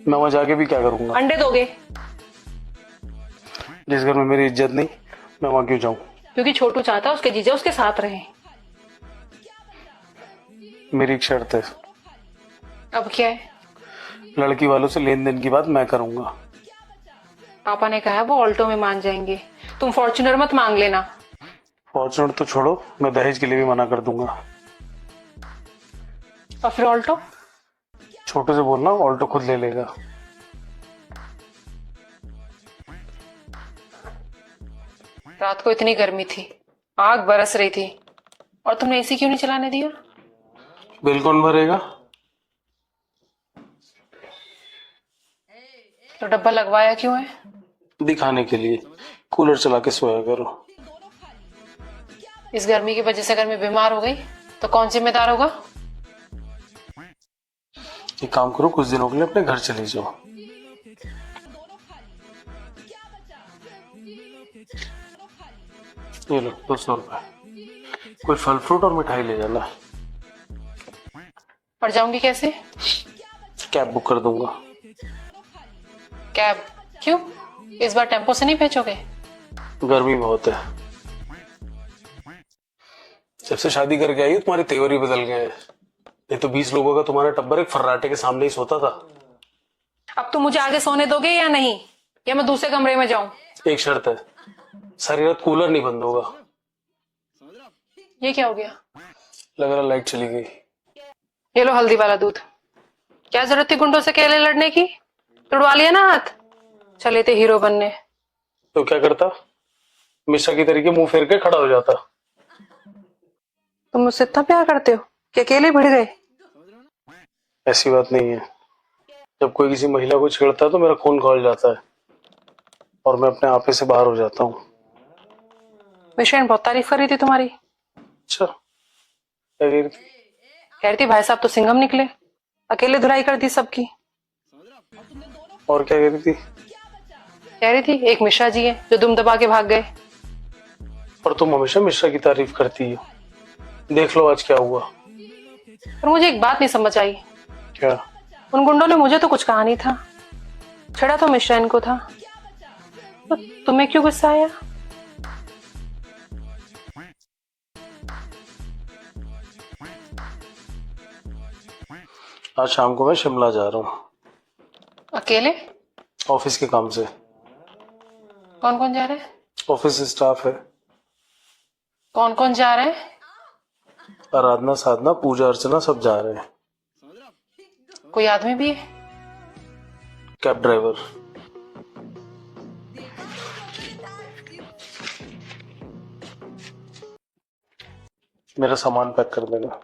मैं वहां जाके भी क्या करूंगा? अंडे दोगे? जिस घर में मेरी इज्जत नहीं, मैं वहां क्यों जाऊं? क्योंकि छोटू चाहता है उसके जीजा उसके साथ रहे। मेरी एक शर्त है। अब क्या है? लड़की वालों से लेन देन की बात मैं करूंगा। पापा ने कहा है वो ऑल्टो में मान जाएंगे। तुम फॉर्च्यूनर मत मांग लेना। फॉर्चूनर तो छोड़ो, मैं दहेज के लिए भी मना कर दूंगा। और फिर ऑल्टो? छोटू से बोलना ऑल्टो खुद ले लेगा। रात को इतनी गर्मी थी, आग बरस रही थी, और तुमने एसी क्यों नहीं चलाने दिया? बिल कौन भरेगा? तो डब्बा लगवाया क्यों है? दिखाने के लिए। कूलर चला के सोया करो। इस गर्मी की वजह से अगर मैं बीमार हो गई तो कौन जिम्मेदार होगा? एक काम करो, कुछ दिनों के लिए अपने घर चले जाओ। ये लो 200 रुपए। कोई फल फ्रूट और मिठाई ले जाना। और जाऊंगी कैसे? कैब बुक कर दूंगा। कैब? क्यों? इस बार टेम्पो से नहीं भेजोगे? गर्मी बहुत है। जब से शादी करके आई हो तुम्हारे तेवर ही बदल गए हैं। नहीं तो 20 लोगों का तुम्हारा टब्बर एक फर्राटे के सामने ही सोता था। अब तुम मुझे आगे सोने दोगे या नहीं, या मैं दूसरे कमरे में जाऊं? एक शर्त है, सारी रात कूलर नहीं बंद होगा। ये क्या हो गया? लग रहा लाइट चली गई। ये लो हल्दी वाला दूध। क्या जरूरत थी गुंडों से अकेले लड़ने की? तुड़वा लिया ना हाथ, चले थे हीरो बनने। तो क्या करता? मिश्रा की तरीके मुंह फेर के खड़ा हो जाता। तुम मुझसे इतना प्यार करते हो कि अकेले भिड़ गए? ऐसी बात नहीं है। जब कोई किसी महिला को छेड़ता है तो मेरा खून खौल जाता है और मैं अपने आपे से बाहर हो जाता हूँ। मिश्रा बहुत तारीफ कर रही थी तुम्हारी। अच्छा, क्या कह रही थी? कह रही थी भाई साहब तो सिंघम निकले, अकेले धुलाई कर दी सबकी। और क्या कह रही थी? कह रही थी एक मिश्रा जी है जो दुम दबा के भाग गए। और तुम हमेशा मिश्रा की तारीफ करती हो। देख लो आज क्या हुआ। पर मुझे एक बात नहीं समझ आई। क्या? उन गुंडों ने मुझे तो कुछ कहा नहीं था, छेड़ा तो मिश्रा इनको था, तो तुम्हें क्यों गुस्सा आया? आज शाम को मैं शिमला जा रहा हूँ अकेले? ऑफिस के काम से। कौन कौन जा रहा है? ऑफिस स्टाफ है। कौन कौन जा रहा है? आराधना, साधना, पूजा अर्चना सब जा रहे हैं। कोई आदमी भी है? Cab driver. मेरा सामान पैक कर देना।